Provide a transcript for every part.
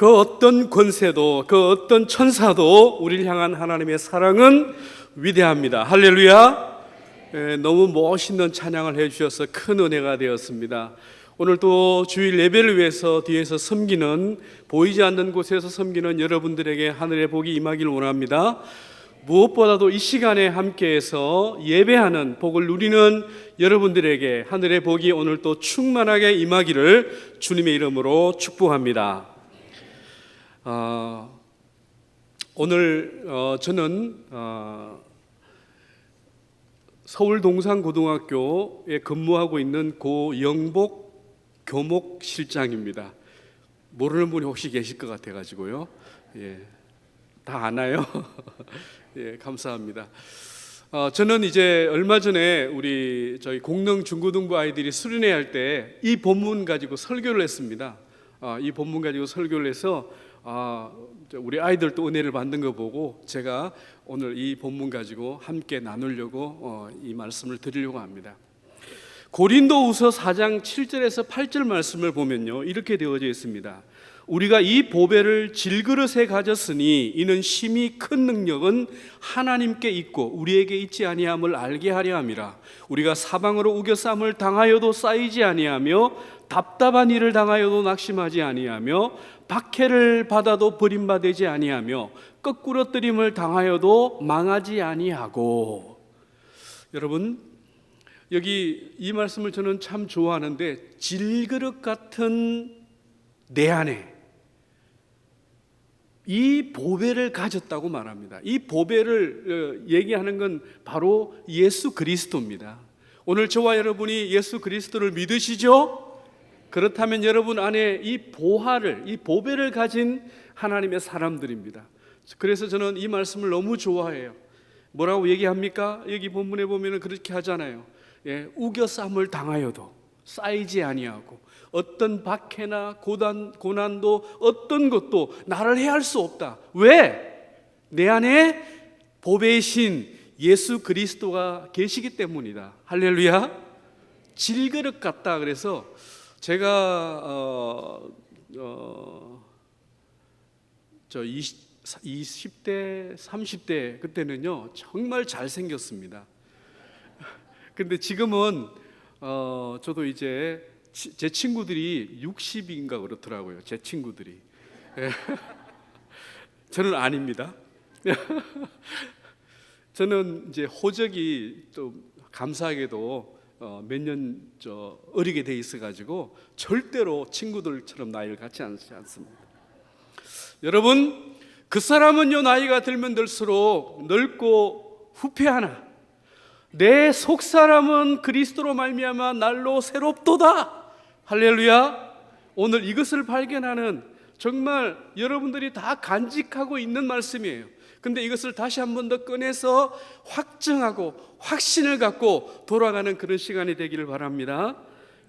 그 어떤 권세도 그 어떤 천사도 우리를 향한 하나님의 사랑은 위대합니다. 할렐루야. 너무 멋있는 찬양을 해주셔서 큰 은혜가 되었습니다. 오늘 또 주일 예배를 위해서 뒤에서 섬기는, 보이지 않는 곳에서 섬기는 여러분들에게 하늘의 복이 임하기를 원합니다. 무엇보다도 이 시간에 함께해서 예배하는 복을 누리는 여러분들에게 하늘의 복이 오늘 또 충만하게 임하기를 주님의 이름으로 축복합니다. 오늘 저는 서울 동산고등학교에 근무하고 있는 고 영복 교목실장입니다. 모르는 분이 혹시 계실 것 같아가지고요. 다 아나요? 감사합니다. 저는 이제 얼마 전에 저희 공릉 중고등부 아이들이 수련회 할 때 이 본문 가지고 설교를 했습니다. 이 본문 가지고 설교를 해서 우리 아이들도 은혜를 받는 거 보고 제가 오늘 이 본문 가지고 함께 나누려고 이 말씀을 드리려고 합니다. 고린도후서 4장 7절에서 8절 말씀을 보면요, 이렇게 되어져 있습니다. 우리가 이 보배를 질그릇에 가졌으니 이는 심히 큰 능력은 하나님께 있고 우리에게 있지 아니함을 알게 하려 함이라. 우리가 사방으로 우겨쌈을 당하여도 쌓이지 아니하며 답답한 일을 당하여도 낙심하지 아니하며 박해를 받아도 버림받지 아니하며 거꾸러뜨림을 당하여도 망하지 아니하고. 여러분, 여기 이 말씀을 저는 참 좋아하는데, 질그릇 같은 내 안에 이 보배를 가졌다고 말합니다. 이 보배를 얘기하는 건 바로 예수 그리스도입니다. 오늘 저와 여러분이 예수 그리스도를 믿으시죠? 그렇다면 여러분 안에 이 보배를 가진 하나님의 사람들입니다. 그래서 저는 이 말씀을 너무 좋아해요. 뭐라고 얘기합니까? 여기 본문에 보면 그렇게 하잖아요. 우겨쌈을 당하여도 쌓이지 아니하고 어떤 박해나 고난도 어떤 것도 나를 해할 수 없다. 왜? 내 안에 보배이신 예수 그리스도가 계시기 때문이다. 할렐루야. 질그릇 같다. 그래서 제가 20대 30대 그때는요 정말 잘생겼습니다. 근데 지금은 저도 이제 제 친구들이 60인가 그렇더라고요. 제 친구들이. 저는 아닙니다. 저는 이제 호적이 좀 감사하게도 몇 년 어리게 돼 있어가지고 절대로 친구들처럼 나이를 같지 않습니다. 여러분, 그 사람은요 나이가 들면 들수록 늙고 후패하나 내 속사람은 그리스도로 말미암아 날로 새롭도다. 할렐루야. 오늘 이것을 발견하는, 정말 여러분들이 다 간직하고 있는 말씀이에요. 근데 이것을 다시 한 번 더 꺼내서 확증하고 확신을 갖고 돌아가는 그런 시간이 되기를 바랍니다.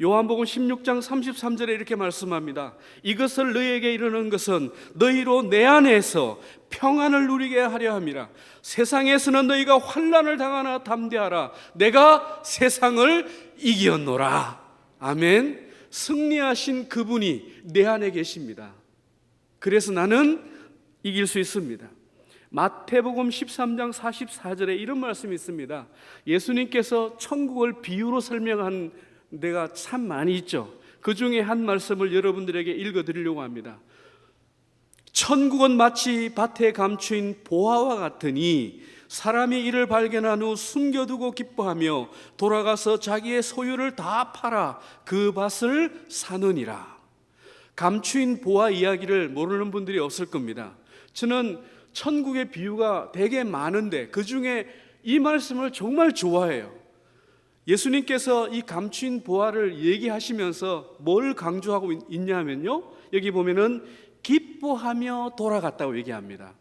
요한복음 16장 33절에 이렇게 말씀합니다. 이것을 너희에게 이르는 것은 너희로 내 안에서 평안을 누리게 하려 함이라. 세상에서는 너희가 환난을 당하나 담대하라. 내가 세상을 이겼노라. 아멘. 승리하신 그분이 내 안에 계십니다. 그래서 나는 이길 수 있습니다. 마태복음 13장 44절에 이런 말씀이 있습니다. 예수님께서 천국을 비유로 설명한 데가 참 많이 있죠. 그 중에 한 말씀을 여러분들에게 읽어드리려고 합니다. 천국은 마치 밭에 감추인 보화와 같으니 사람이 이를 발견한 후 숨겨두고 기뻐하며 돌아가서 자기의 소유를 다 팔아 그 밭을 사느니라. 감추인 보화 이야기를 모르는 분들이 없을 겁니다. 저는 천국의 비유가 되게 많은데 그 중에 이 말씀을 정말 좋아해요. 예수님께서 이 감추인 보화를 얘기하시면서 뭘 강조하고 있냐면요, 여기 보면은 기뻐하며 돌아갔다고 얘기합니다.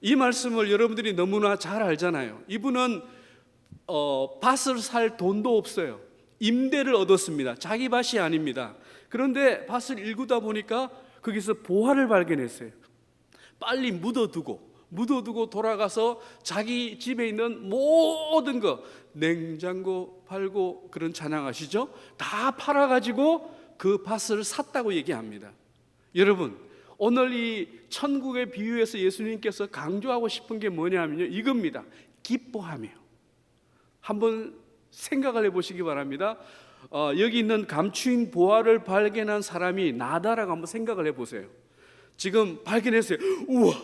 이 말씀을 여러분들이 너무나 잘 알잖아요. 이분은 밭을 살 돈도 없어요. 임대를 얻었습니다. 자기 밭이 아닙니다. 그런데 밭을 일구다 보니까 거기서 보화를 발견했어요. 빨리 묻어두고 돌아가서 자기 집에 있는 모든 거, 냉장고 팔고, 그런 찬양 아시죠? 다 팔아가지고 그 밭을 샀다고 얘기합니다. 여러분, 오늘 이 천국의 비유에서 예수님께서 강조하고 싶은 게 뭐냐면요, 이겁니다. 기뻐하며. 한번 생각을 해보시기 바랍니다. 여기 있는 감추인 보화를 발견한 사람이 나다라고 한번 생각을 해보세요. 지금 발견했어요. 우와,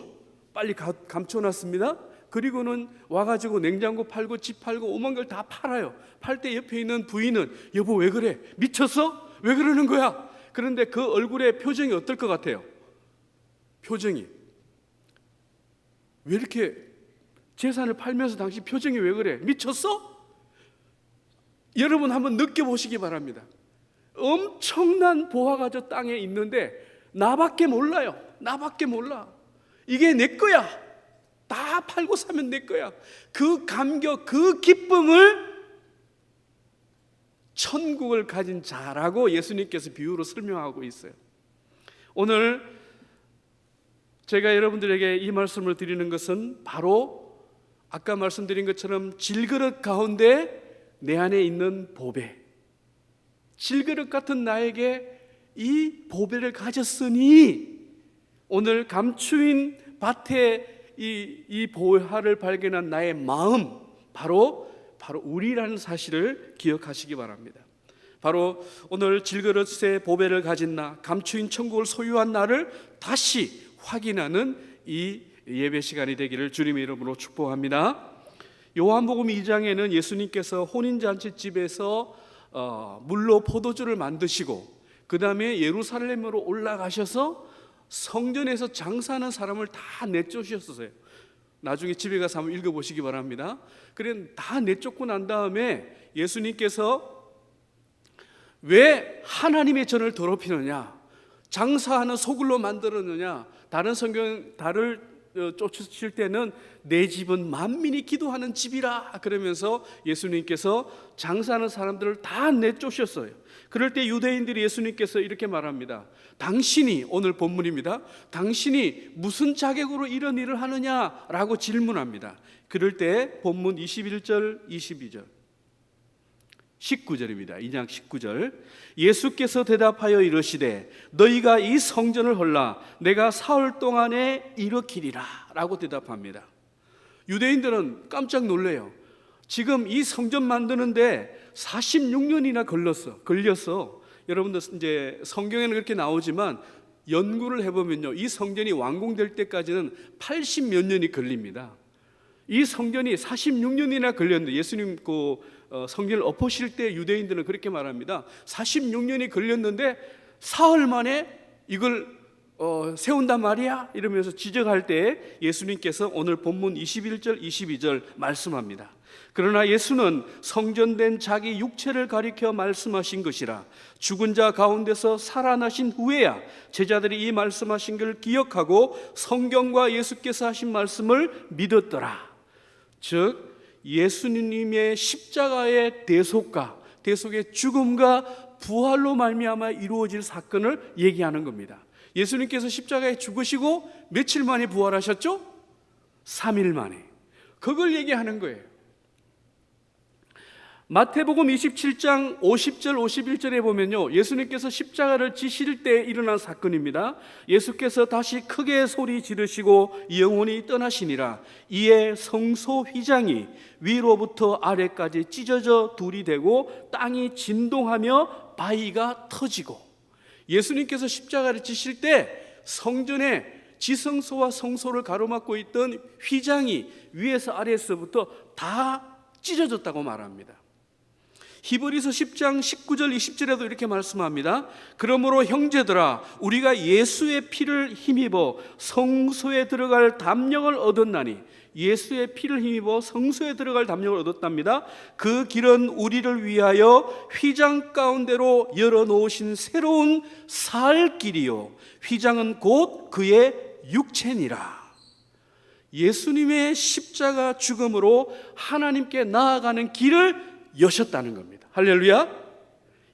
빨리 감춰놨습니다. 그리고는 와가지고 냉장고 팔고 집 팔고 오만 걸 다 팔아요. 팔 때 옆에 있는 부인은 여보 왜 그래? 미쳤어? 왜 그러는 거야? 그런데 그 얼굴의 표정이 어떨 것 같아요? 표정이 왜 이렇게 재산을 팔면서 당신 표정이 왜 그래? 미쳤어? 여러분 한번 느껴보시기 바랍니다. 엄청난 보화가 저 땅에 있는데 나밖에 몰라요. 나밖에 몰라. 이게 내 거야. 다 팔고 사면 내 거야. 그 감격, 그 기쁨을 천국을 가진 자라고 예수님께서 비유로 설명하고 있어요. 오늘 제가 여러분들에게 이 말씀을 드리는 것은 바로 아까 말씀드린 것처럼 질그릇 가운데 내 안에 있는 보배, 질그릇 같은 나에게 이 보배를 가졌으니 오늘 감추인 밭에 이 보화를 발견한 나의 마음, 바로 우리라는 사실을 기억하시기 바랍니다. 바로 오늘 질그릇에 보배를 가진 나, 감추인 천국을 소유한 나를 다시 확인하는 이 예배 시간이 되기를 주님의 이름으로 축복합니다. 요한복음 2장에는 예수님께서 혼인잔치집에서 물로 포도주를 만드시고 그 다음에 예루살렘으로 올라가셔서 성전에서 장사하는 사람을 다 내쫓으셨어요. 나중에 집에 가서 한번 읽어보시기 바랍니다. 그래 다 내쫓고 난 다음에 예수님께서 왜 하나님의 전을 더럽히느냐, 장사하는 소굴로 만들었느냐, 다른 성경 달을 쫓으실 때는 내 집은 만민이 기도하는 집이라 그러면서 예수님께서 장사하는 사람들을 다 내쫓으셨어요. 그럴 때 유대인들이 예수님께서 이렇게 말합니다. 당신이, 오늘 본문입니다, 당신이 무슨 자격으로 이런 일을 하느냐라고 질문합니다. 그럴 때 본문 21절 22절 19절입니다. 2장 19절. 예수께서 대답하여 이르시되 너희가 이 성전을 헐라 내가 사흘 동안에 일으키리라 라고 대답합니다. 유대인들은 깜짝 놀래요. 지금 이 성전 만드는데 46년이나 걸렸어. 여러분들 이제 성경에는 그렇게 나오지만 연구를 해보면요, 이 성전이 완공될 때까지는 80몇 년이 걸립니다. 이 성전이 46년이나 걸렸는데 예수님 성전을 엎으실 때 유대인들은 그렇게 말합니다. 46년이 걸렸는데 사흘 만에 이걸 세운단 말이야? 이러면서 지적할 때 예수님께서 오늘 본문 21절 22절 말씀합니다. 그러나 예수는 성전된 자기 육체를 가리켜 말씀하신 것이라 죽은 자 가운데서 살아나신 후에야 제자들이 이 말씀하신 것을 기억하고 성경과 예수께서 하신 말씀을 믿었더라. 즉 예수님의 십자가의 대속의 죽음과 부활로 말미암아 이루어질 사건을 얘기하는 겁니다. 예수님께서 십자가에 죽으시고 며칠 만에 부활하셨죠? 3일 만에. 그걸 얘기하는 거예요. 마태복음 27장 50절 51절에 보면요, 예수님께서 십자가를 지실 때 일어난 사건입니다. 예수께서 다시 크게 소리 지르시고 영원히 떠나시니라. 이에 성소 휘장이 위로부터 아래까지 찢어져 둘이 되고 땅이 진동하며 바위가 터지고, 예수님께서 십자가를 지실 때 성전에 지성소와 성소를 가로막고 있던 휘장이 위에서 아래에서부터 다 찢어졌다고 말합니다. 히브리서 10장 19절 20절에도 이렇게 말씀합니다. 그러므로 형제들아 우리가 예수의 피를 힘입어 성소에 들어갈 담력을 얻었나니, 예수의 피를 힘입어 성소에 들어갈 담력을 얻었답니다. 그 길은 우리를 위하여 휘장 가운데로 열어놓으신 새로운 살 길이요 휘장은 곧 그의 육체니라. 예수님의 십자가 죽음으로 하나님께 나아가는 길을 여셨다는 겁니다. 할렐루야.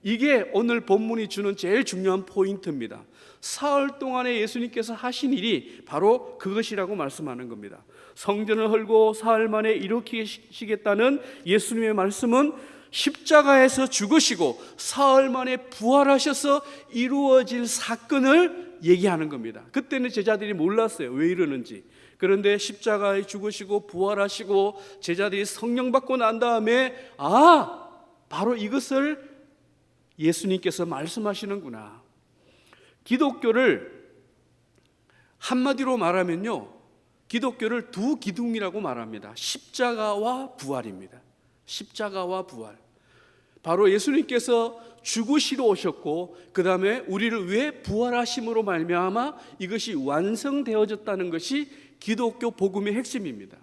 이게 오늘 본문이 주는 제일 중요한 포인트입니다. 사흘 동안에 예수님께서 하신 일이 바로 그것이라고 말씀하는 겁니다. 성전을 헐고 사흘 만에 일으키시겠다는 예수님의 말씀은 십자가에서 죽으시고 사흘 만에 부활하셔서 이루어질 사건을 얘기하는 겁니다. 그때는 제자들이 몰랐어요. 왜 이러는지. 그런데 십자가에 죽으시고 부활하시고 제자들이 성령 받고 난 다음에 바로 이것을 예수님께서 말씀하시는구나. 기독교를 한마디로 말하면요, 기독교를 두 기둥이라고 말합니다. 십자가와 부활입니다. 십자가와 부활. 바로 예수님께서 죽으시러 오셨고 그 다음에 우리를 위해 부활하심으로 말미암아 이것이 완성되어졌다는 것이 기독교 복음의 핵심입니다.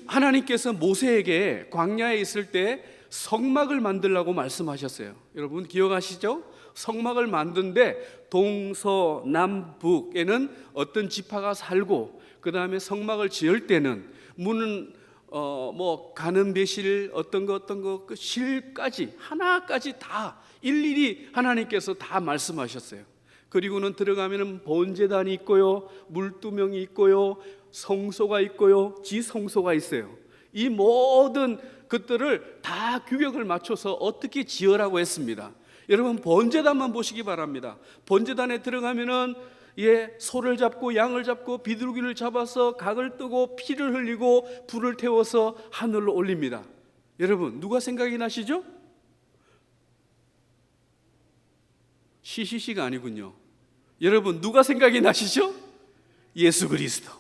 하나님께서 모세에게 광야에 있을 때 성막을 만들라고 말씀하셨어요. 여러분 기억하시죠? 성막을 만드는데 동서남북에는 어떤 지파가 살고 그 다음에 성막을 지을 때는 문은 가는 배실 어떤 거 그 실까지 하나까지 다 일일이 하나님께서 다 말씀하셨어요. 그리고는 들어가면은 번제단이 있고요, 물두멍이 있고요, 성소가 있고요, 지성소가 있어요. 이 모든 것들을 다 규격을 맞춰서 어떻게 지으라고 했습니다. 여러분 번제단만 보시기 바랍니다. 번제단에 들어가면은 소를 잡고 양을 잡고 비둘기를 잡아서 각을 뜨고 피를 흘리고 불을 태워서 하늘로 올립니다. 여러분 누가 생각이 나시죠? 시시시가 아니군요. 여러분 누가 생각이 나시죠? 예수 그리스도.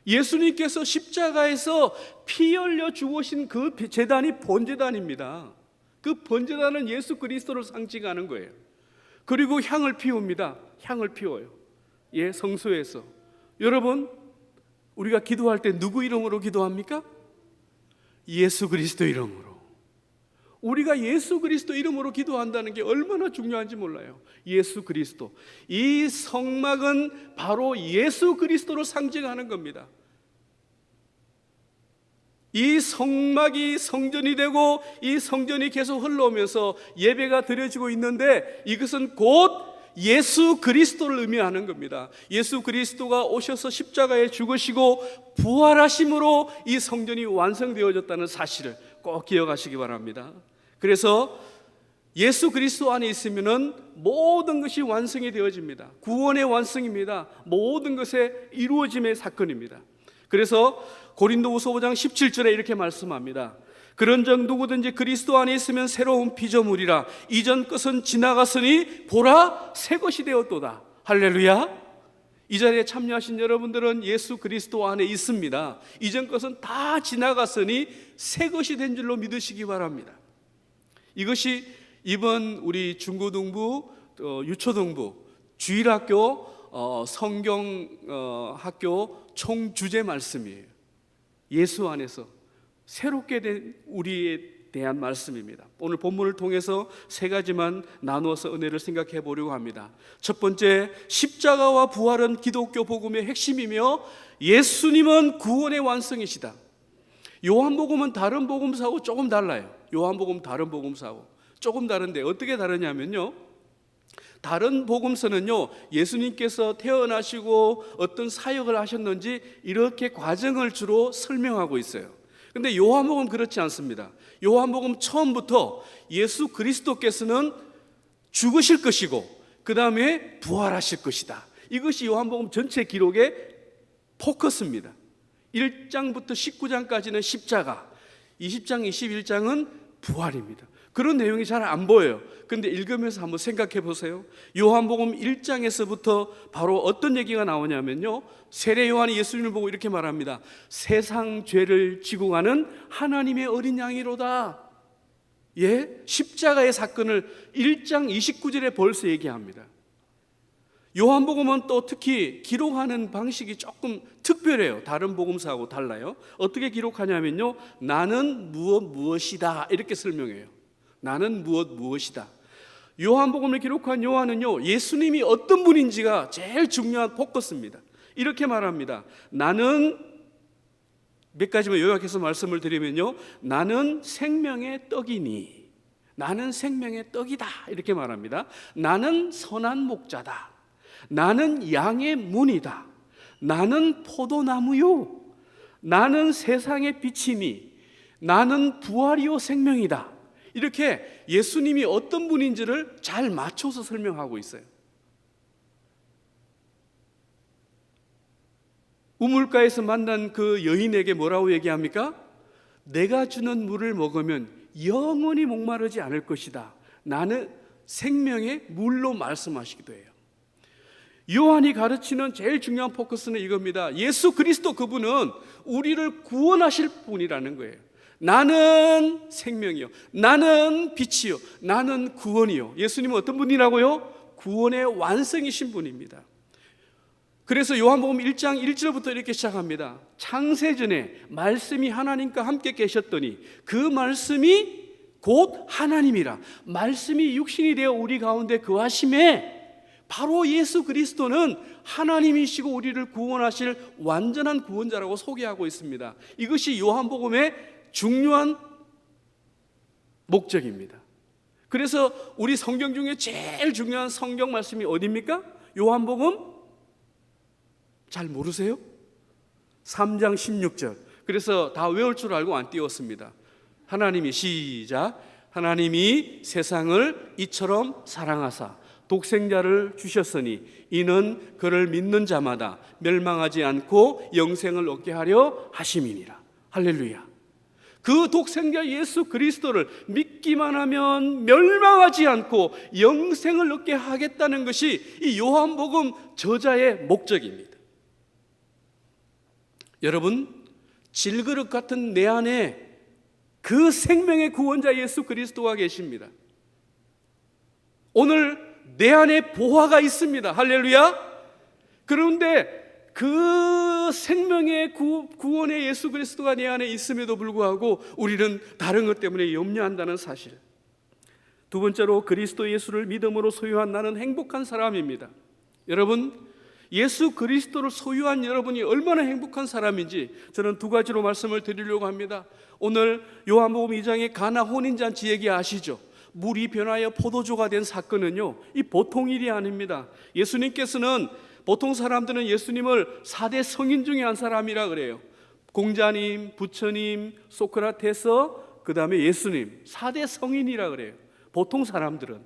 예수님께서 십자가에서 피 흘려 죽으신 그 제단이 번제단입니다. 그 번제단은 예수 그리스도를 상징하는 거예요. 그리고 향을 피웁니다. 향을 피워요. 성소에서. 여러분 우리가 기도할 때 누구 이름으로 기도합니까? 예수 그리스도 이름으로. 우리가 예수 그리스도 이름으로 기도한다는 게 얼마나 중요한지 몰라요. 예수 그리스도. 이 성막은 바로 예수 그리스도를 상징하는 겁니다. 이 성막이 성전이 되고 이 성전이 계속 흘러오면서 예배가 드려지고 있는데 이것은 곧 예수 그리스도를 의미하는 겁니다. 예수 그리스도가 오셔서 십자가에 죽으시고 부활하심으로 이 성전이 완성되어졌다는 사실을 꼭 기억하시기 바랍니다. 그래서 예수 그리스도 안에 있으면은 모든 것이 완성이 되어집니다. 구원의 완성입니다. 모든 것의 이루어짐의 사건입니다. 그래서 고린도후서 5장 17절에 이렇게 말씀합니다. 그런즉 누구든지 그리스도 안에 있으면 새로운 피조물이라 이전 것은 지나갔으니 보라 새 것이 되었도다. 할렐루야. 이 자리에 참여하신 여러분들은 예수 그리스도 안에 있습니다. 이전 것은 다 지나갔으니 새 것이 된 줄로 믿으시기 바랍니다. 이것이 이번 우리 중고등부, 유초등부, 주일학교, 성경학교 총주제 말씀이에요. 예수 안에서 새롭게 된 우리에 대한 말씀입니다. 오늘 본문을 통해서 세 가지만 나누어서 은혜를 생각해 보려고 합니다. 첫 번째, 십자가와 부활은 기독교 복음의 핵심이며 예수님은 구원의 완성이시다. 요한복음은 다른 복음서하고 조금 달라요. 요한복음 다른 복음서하고 조금 다른데 어떻게 다르냐면요, 다른 복음서는요 예수님께서 태어나시고 어떤 사역을 하셨는지 이렇게 과정을 주로 설명하고 있어요. 근데 요한복음 그렇지 않습니다. 요한복음 처음부터 예수 그리스도께서는 죽으실 것이고 그 다음에 부활하실 것이다. 이것이 요한복음 전체 기록의 포커스입니다. 1장부터 19장까지는 십자가, 20장, 21장은 부활입니다. 그런 내용이 잘 안 보여요. 그런데 읽으면서 한번 생각해 보세요. 요한복음 1장에서부터 바로 어떤 얘기가 나오냐면요, 세례 요한이 예수님을 보고 이렇게 말합니다. 세상 죄를 지고 가는 하나님의 어린 양이로다. 십자가의 사건을 1장 29절에 벌써 얘기합니다. 요한복음은 또 특히 기록하는 방식이 조금 특별해요. 다른 복음서하고 달라요. 어떻게 기록하냐면요, 나는 무엇이다 이렇게 설명해요. 나는 무엇이다. 요한복음을 기록한 요한은요 예수님이 어떤 분인지가 제일 중요한 포커스입니다. 이렇게 말합니다. 나는, 몇 가지만 요약해서 말씀을 드리면요, 나는 생명의 떡이니, 나는 생명의 떡이다 이렇게 말합니다. 나는 선한 목자다. 나는 양의 문이다. 나는 포도나무요. 나는 세상의 빛이니, 나는 부활이요 생명이다. 이렇게 예수님이 어떤 분인지를 잘 맞춰서 설명하고 있어요. 우물가에서 만난 그 여인에게 뭐라고 얘기합니까? 내가 주는 물을 먹으면 영원히 목마르지 않을 것이다. 나는 생명의 물로 말씀하시기도 해요. 요한이 가르치는 제일 중요한 포커스는 이겁니다. 예수 그리스도 그분은 우리를 구원하실 분이라는 거예요. 나는 생명이요, 나는 빛이요, 나는 구원이요. 예수님은 어떤 분이라고요? 구원의 완성이신 분입니다. 그래서 요한복음 1장 1절부터 이렇게 시작합니다. 창세전에 말씀이 하나님과 함께 계셨더니 그 말씀이 곧 하나님이라. 말씀이 육신이 되어 우리 가운데 거하심에 바로 예수 그리스도는 하나님이시고 우리를 구원하실 완전한 구원자라고 소개하고 있습니다. 이것이 요한복음의 중요한 목적입니다. 그래서 우리 성경 중에 제일 중요한 성경 말씀이 어디입니까? 요한복음 잘 모르세요? 3장 16절. 그래서 다 외울 줄 알고 안 띄웠습니다. 하나님이 시작. 하나님이 세상을 이처럼 사랑하사 독생자를 주셨으니 이는 그를 믿는 자마다 멸망하지 않고 영생을 얻게 하려 하심이니라. 할렐루야. 그 독생자 예수 그리스도를 믿기만 하면 멸망하지 않고 영생을 얻게 하겠다는 것이 이 요한복음 저자의 목적입니다. 여러분, 질그릇 같은 내 안에 그 생명의 구원자 예수 그리스도가 계십니다. 오늘 내 안에 보화가 있습니다. 할렐루야. 그런데 그 생명의 구원의 예수 그리스도가 내 안에 있음에도 불구하고 우리는 다른 것 때문에 염려한다는 사실. 두 번째로, 그리스도 예수를 믿음으로 소유한 나는 행복한 사람입니다. 여러분, 예수 그리스도를 소유한 여러분이 얼마나 행복한 사람인지 저는 두 가지로 말씀을 드리려고 합니다. 오늘 요한복음 2장의 가나 혼인잔치 얘기 아시죠? 물이 변하여 포도주가 된 사건은요, 이 보통 일이 아닙니다. 예수님께서는, 보통 사람들은 예수님을 4대 성인 중에 한 사람이라 그래요. 공자님, 부처님, 소크라테스, 그 다음에 예수님, 4대 성인이라 그래요, 보통 사람들은.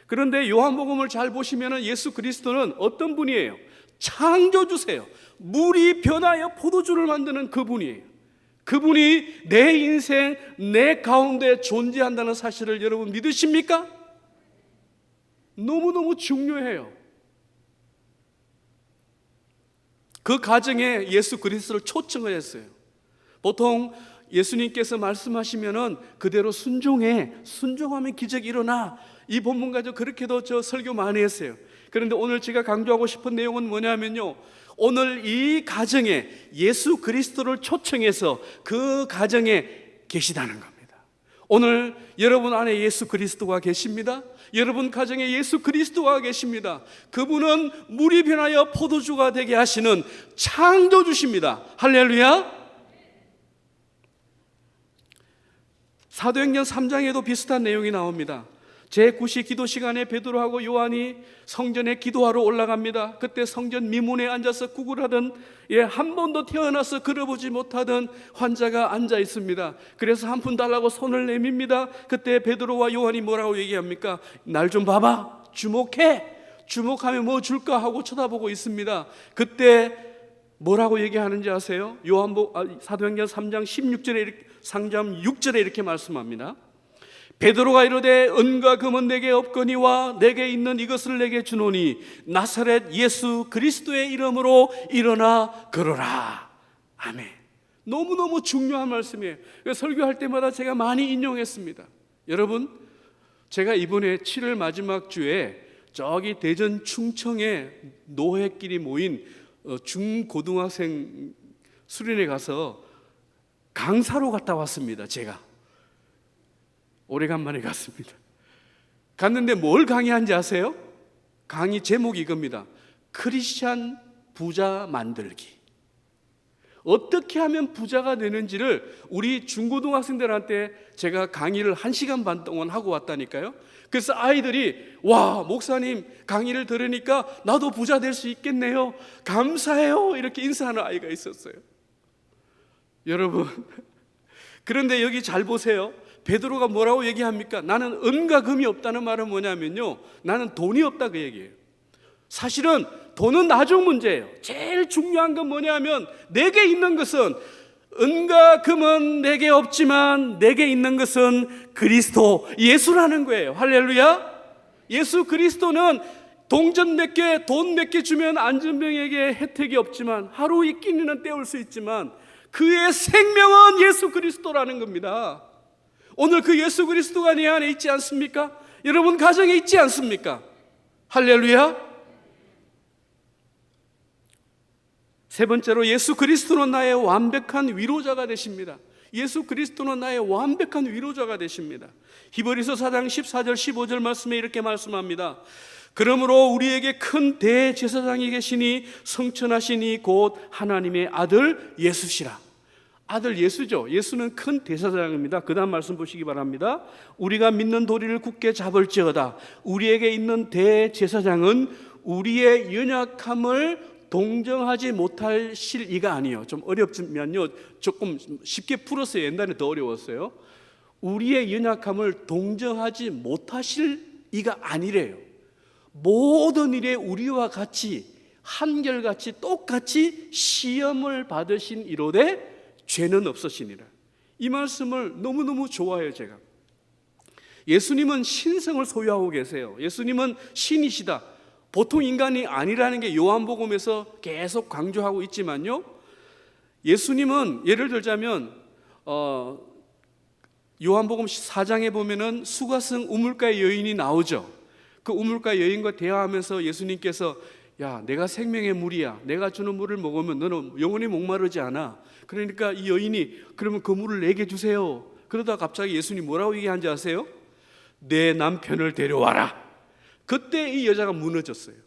그런데 요한복음을 잘 보시면 예수 그리스도는 어떤 분이에요? 창조주세요. 물이 변하여 포도주를 만드는 그분이에요. 그분이 내 인생, 내 가운데 존재한다는 사실을 여러분 믿으십니까? 너무너무 중요해요. 그 가정에 예수 그리스도를 초청을 했어요. 보통 예수님께서 말씀하시면은 그대로 순종하면 기적이 일어나. 이 본문 가지고 그렇게도 저 설교 많이 했어요. 그런데 오늘 제가 강조하고 싶은 내용은 뭐냐면요, 오늘 이 가정에 예수 그리스도를 초청해서 그 가정에 계시다는 겁니다. 오늘 여러분 안에 예수 그리스도가 계십니다. 여러분 가정에 예수 그리스도가 계십니다. 그분은 물이 변하여 포도주가 되게 하시는 창조주십니다. 할렐루야. 사도행전 3장에도 비슷한 내용이 나옵니다. 제9시 기도 시간에 베드로하고 요한이 성전에 기도하러 올라갑니다. 그때 성전 미문에 앉아서 구걸하던, 한 번도 태어나서 걸어보지 못하던 환자가 앉아 있습니다. 그래서 한 푼 달라고 손을 내밉니다. 그때 베드로와 요한이 뭐라고 얘기합니까? 날 좀 봐봐, 주목하면 뭐 줄까 하고 쳐다보고 있습니다. 그때 뭐라고 얘기하는지 아세요? 사도행전 3장 6절에 이렇게 말씀합니다. 베드로가 이르되 은과 금은 내게 없거니와 내게 있는 이것을 내게 주노니 나사렛 예수 그리스도의 이름으로 일어나 걸어라. 아멘. 너무너무 중요한 말씀이에요. 설교할 때마다 제가 많이 인용했습니다. 여러분, 제가 이번에 7월 마지막 주에 저기 대전 충청에 노회끼리 모인 중고등학생 수련회 가서 강사로 갔다 왔습니다. 제가 오래간만에 갔습니다. 갔는데 뭘 강의한지 아세요? 강의 제목이 이겁니다. 크리스찬 부자 만들기. 어떻게 하면 부자가 되는지를 우리 중고등학생들한테 제가 강의를 1시간 반 동안 하고 왔다니까요. 그래서 아이들이, 와, 목사님 강의를 들으니까 나도 부자 될 수 있겠네요, 감사해요, 이렇게 인사하는 아이가 있었어요. 여러분, 그런데 여기 잘 보세요. 베드로가 뭐라고 얘기합니까? 나는 은과 금이 없다는 말은 뭐냐면요, 나는 돈이 없다 그 얘기예요. 사실은 돈은 나중 문제예요. 제일 중요한 건 뭐냐면 내게 있는 것은, 은과 금은 내게 없지만 내게 있는 것은 그리스도 예수라는 거예요. 할렐루야. 예수 그리스도는 동전 몇 개, 돈 몇 개 주면 안전병에게 혜택이 없지만, 하루 이 끼니는 때울 수 있지만 그의 생명은 예수 그리스도라는 겁니다. 오늘 그 예수 그리스도가 내 안에 있지 않습니까? 여러분 가정에 있지 않습니까? 할렐루야. 세 번째로, 예수 그리스도는 나의 완벽한 위로자가 되십니다. 예수 그리스도는 나의 완벽한 위로자가 되십니다. 히브리서 4장 14절 15절 말씀에 이렇게 말씀합니다. 그러므로 우리에게 큰 대제사장이 계시니 성천하시니 곧 하나님의 아들 예수시라. 아들 예수죠. 예수는 큰 대제사장입니다. 그 다음 말씀 보시기 바랍니다. 우리가 믿는 도리를 굳게 잡을지어다. 우리에게 있는 대제사장은 우리의 연약함을 동정하지 못하실 이가 아니요. 좀 어렵지만요, 조금 쉽게 풀었어요. 옛날에 더 어려웠어요. 우리의 연약함을 동정하지 못하실 이가 아니래요. 모든 일에 우리와 같이 한결같이 똑같이 시험을 받으신 이로되 죄는 없으시니라. 이 말씀을 너무너무 좋아해요. 제가 예수님은 신성을 소유하고 계세요. 예수님은 신이시다. 보통 인간이 아니라는 게 요한복음에서 계속 강조하고 있지만요, 예수님은 예를 들자면 요한복음 4장에 보면은 수가성 우물가의 여인이 나오죠. 그 우물가 여인과 대화하면서 예수님께서, 야, 내가 생명의 물이야. 내가 주는 물을 먹으면 너는 영원히 목마르지 않아. 그러니까 이 여인이, 그러면 그 물을 내게 주세요. 그러다 갑자기 예수님 뭐라고 얘기한지 아세요? 내 남편을 데려와라. 그때 이 여자가 무너졌어요.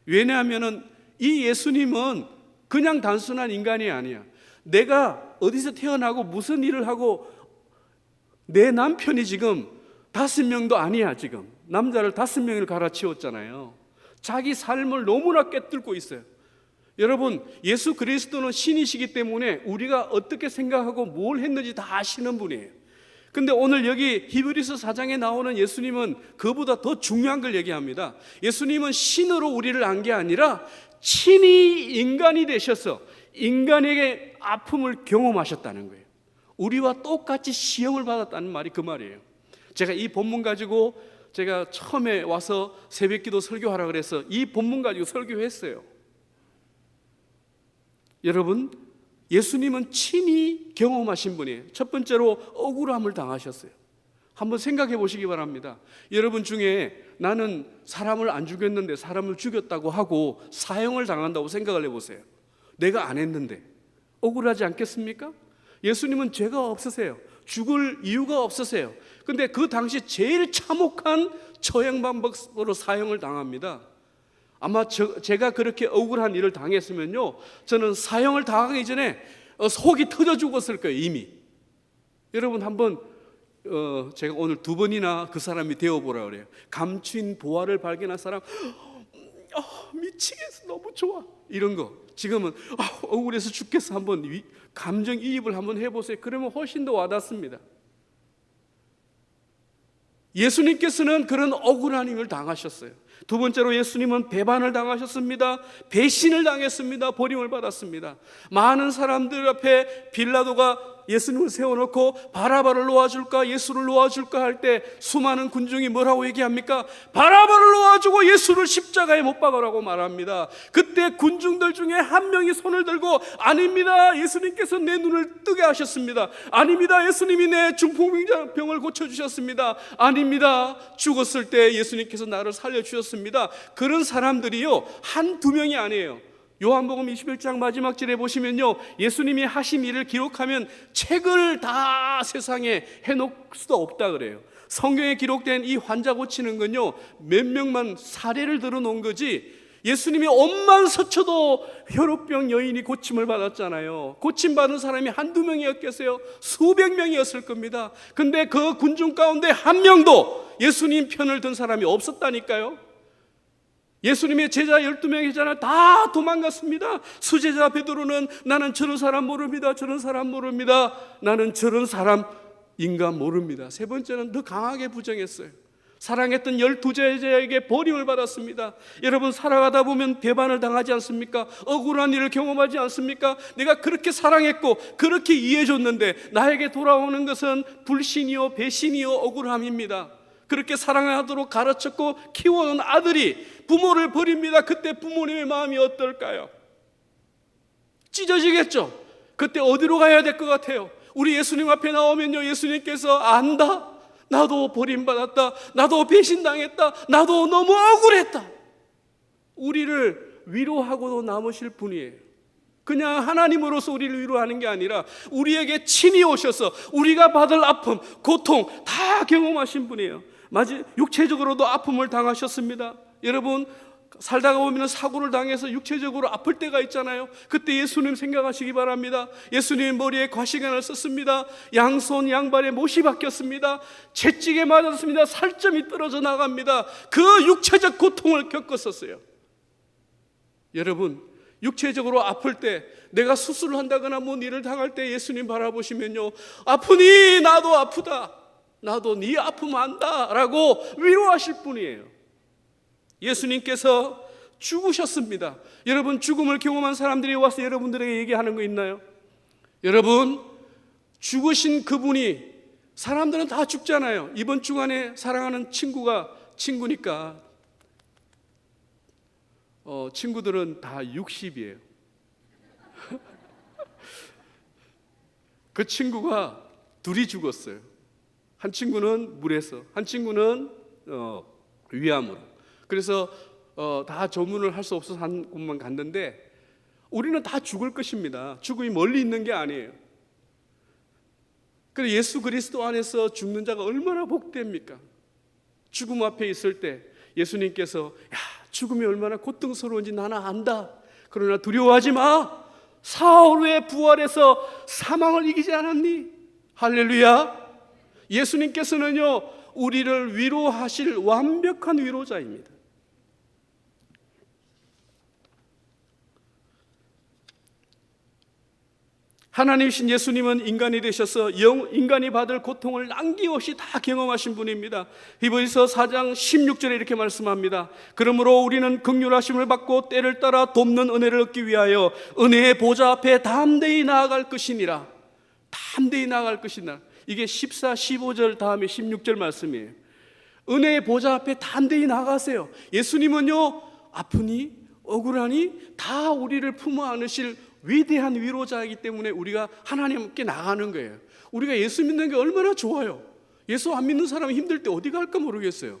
왜냐하면 이 예수님은 그냥 단순한 인간이 아니야. 내가 어디서 태어나고 무슨 일을 하고, 내 남편이 지금 5명도 아니야. 지금 남자를 5명을 갈아치웠잖아요. 자기 삶을 너무나 깨뚫고 있어요. 여러분, 예수 그리스도는 신이시기 때문에 우리가 어떻게 생각하고 뭘 했는지 다 아시는 분이에요. 근데 오늘 여기 히브리서 4장에 나오는 예수님은 그보다 더 중요한 걸 얘기합니다. 예수님은 신으로 우리를 안 게 아니라 친히 인간이 되셔서 인간에게 아픔을 경험하셨다는 거예요. 우리와 똑같이 시험을 받았다는 말이 그 말이에요. 제가 이 본문 가지고, 제가 처음에 와서 새벽기도 설교하라 그래서 이 본문 가지고 설교했어요. 여러분, 예수님은 친히 경험하신 분이에요. 첫 번째로 억울함을 당하셨어요. 한번 생각해 보시기 바랍니다. 여러분 중에 나는 사람을 안 죽였는데 사람을 죽였다고 하고 사형을 당한다고 생각을 해보세요. 내가 안 했는데 억울하지 않겠습니까? 예수님은 죄가 없으세요. 죽을 이유가 없으세요. 근데 그 당시 제일 참혹한 처형 방법으로 사형을 당합니다. 아마 제가 그렇게 억울한 일을 당했으면요, 저는 사형을 당하기 전에 속이 터져 죽었을 거예요, 이미. 여러분 한번 제가 오늘 2번이나 그 사람이 되어보라 그래요. 감추인 보화를 발견한 사람, 미치겠어, 너무 좋아, 이런 거. 지금은 억울해서 죽겠어, 한번 감정이입을 한번 해보세요. 그러면 훨씬 더 와닿습니다. 예수님께서는 그런 억울한 일을 당하셨어요. 두 번째로 예수님은 배반을 당하셨습니다. 배신을 당했습니다. 버림을 받았습니다. 많은 사람들 앞에 빌라도가 예수님을 세워놓고 바라바를 놓아줄까 예수를 놓아줄까 할 때 수많은 군중이 뭐라고 얘기합니까? 바라바를 놓아주고 예수를 십자가에 못 박으라고 말합니다. 그때 군중들 중에 한 명이 손을 들고, 아닙니다, 예수님께서 내 눈을 뜨게 하셨습니다. 아닙니다, 예수님이 내 중풍병을 고쳐주셨습니다. 아닙니다, 죽었을 때 예수님께서 나를 살려주셨습니다. 그런 사람들이요, 한두 명이 아니에요. 요한복음 21장 마지막 절에 보시면요, 예수님이 하신 일을 기록하면 책을 다 세상에 해놓을 수도 없다 그래요. 성경에 기록된 이 환자 고치는 건요, 몇 명만 사례를 들어놓은 거지, 예수님이 옷만 스쳐도 혈우병 여인이 고침을 받았잖아요. 고침받은 사람이 한두 명이었겠어요? 수백 명이었을 겁니다. 근데 그 군중 가운데 한 명도 예수님 편을 든 사람이 없었다니까요. 예수님의 제자 12명이잖아요. 다 도망갔습니다. 수제자 베드로는 나는 저런 사람 모릅니다. 저런 사람 모릅니다. 나는 저런 사람 인간 모릅니다. 세 번째는 더 강하게 부정했어요. 사랑했던 12제자에게 버림을 받았습니다. 여러분, 살아가다 보면 배반을 당하지 않습니까? 억울한 일을 경험하지 않습니까? 내가 그렇게 사랑했고 그렇게 이해해줬는데 나에게 돌아오는 것은 불신이요 배신이요 억울함입니다. 그렇게 사랑하도록 가르쳤고 키워놓은 아들이 부모를 버립니다. 그때 부모님의 마음이 어떨까요? 찢어지겠죠. 그때 어디로 가야 될 것 같아요? 우리 예수님 앞에 나오면요, 예수님께서 안다, 나도 버림받았다, 나도 배신당했다, 나도 너무 억울했다, 우리를 위로하고도 남으실 분이에요. 그냥 하나님으로서 우리를 위로하는 게 아니라 우리에게 친히 오셔서 우리가 받을 아픔, 고통 다 경험하신 분이에요. 육체적으로도 아픔을 당하셨습니다. 여러분, 살다가 보면 사고를 당해서 육체적으로 아플 때가 있잖아요. 그때 예수님 생각하시기 바랍니다. 예수님 머리에 과시관을 썼습니다. 양손 양발에 못이 박혔습니다. 채찍에 맞았습니다. 살점이 떨어져 나갑니다. 그 육체적 고통을 겪었었어요. 여러분, 육체적으로 아플 때, 내가 수술을 한다거나 뭔 일을 당할 때 예수님 바라보시면요, 아프니 나도 아프다, 나도 네 아픔 안다 라고 위로하실 분이에요. 예수님께서 죽으셨습니다. 여러분, 죽음을 경험한 사람들이 와서 여러분들에게 얘기하는 거 있나요? 여러분, 죽으신 그분이, 사람들은 다 죽잖아요. 이번 주간에 사랑하는 친구니까 친구들은 다 60이에요. 그 친구가 둘이 죽었어요. 한 친구는 물에서, 한 친구는 위암으로. 그래서 다 조문을 할 수 없어서 한 곳만 갔는데, 우리는 다 죽을 것입니다. 죽음이 멀리 있는 게 아니에요. 그래서 예수 그리스도 안에서 죽는 자가 얼마나 복됩니까? 죽음 앞에 있을 때 예수님께서, 야, 죽음이 얼마나 고통스러운지 나는 안다, 그러나 두려워하지 마, 사흘 후에 부활해서 사망을 이기지 않았니? 할렐루야. 예수님께서는요, 우리를 위로하실 완벽한 위로자입니다. 하나님이신 예수님은 인간이 되셔서 인간이 받을 고통을 남김없이 다 경험하신 분입니다. 히브리서 4장 16절에 이렇게 말씀합니다. 그러므로 우리는 긍휼하심을 받고 때를 따라 돕는 은혜를 얻기 위하여 은혜의 보좌 앞에 담대히 나아갈 것이니라. 담대히 나아갈 것이니라. 이게 14, 15절 다음에 16절 말씀이에요. 은혜의 보좌 앞에 담대히 나가세요. 예수님은요, 아프니 억울하니 다 우리를 품어 안으실 위대한 위로자이기 때문에 우리가 하나님께 나가는 거예요. 우리가 예수 믿는 게 얼마나 좋아요. 예수 안 믿는 사람이 힘들 때 어디 갈까 모르겠어요.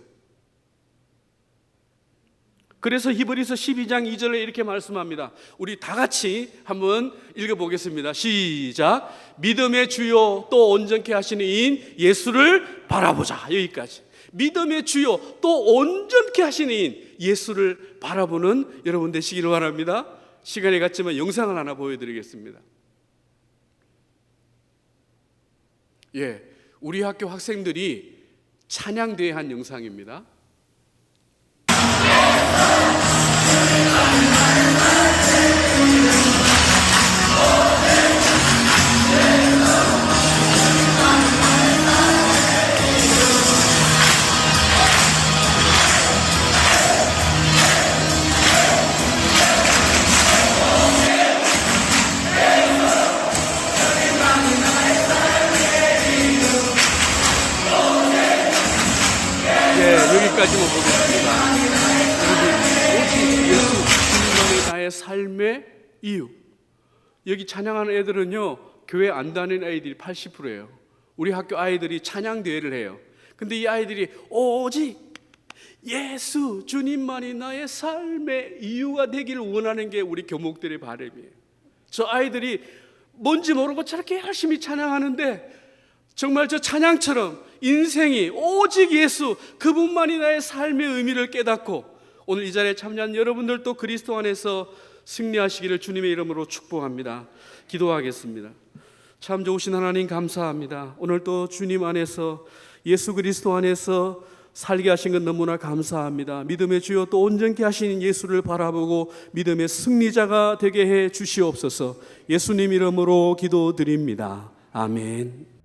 그래서 히브리서 12장 2절에 이렇게 말씀합니다. 우리 다 같이 한번 읽어보겠습니다. 시작. 믿음의 주요 또 온전케 하시는 이인 예수를 바라보자. 여기까지. 믿음의 주요 또 온전케 하시는 이인 예수를 바라보는 여러분 되시기를 바랍니다. 시간이 갔지만 영상을 하나 보여드리겠습니다. 우리 학교 학생들이 찬양대회 한 영상입니다. 여기까지만 보겠습니다. 오직 예수 그리스도만이 나의 삶의 이유. 여기 찬양하는 애들은요, 교회 안 다니는 아이들이 80%예요. 우리 학교 아이들이 찬양 대회를 해요. 근데 이 아이들이 오직 예수 주님만이 나의 삶의 이유가 되기를 원하는 게 우리 교목들의 바람이에요. 저 아이들이 뭔지 모르고 저렇게 열심히 찬양하는데, 정말 저 찬양처럼 인생이 오직 예수 그분만이 나의 삶의 의미를 깨닫고, 오늘 이 자리에 참여한 여러분들도 그리스도 안에서 승리하시기를 주님의 이름으로 축복합니다. 기도하겠습니다. 참 좋으신 하나님 감사합니다. 오늘 또 주님 안에서, 예수 그리스도 안에서 살게 하신 것 너무나 감사합니다. 믿음의 주여 또 온전케 하신 예수를 바라보고 믿음의 승리자가 되게 해 주시옵소서. 예수님 이름으로 기도드립니다. 아멘.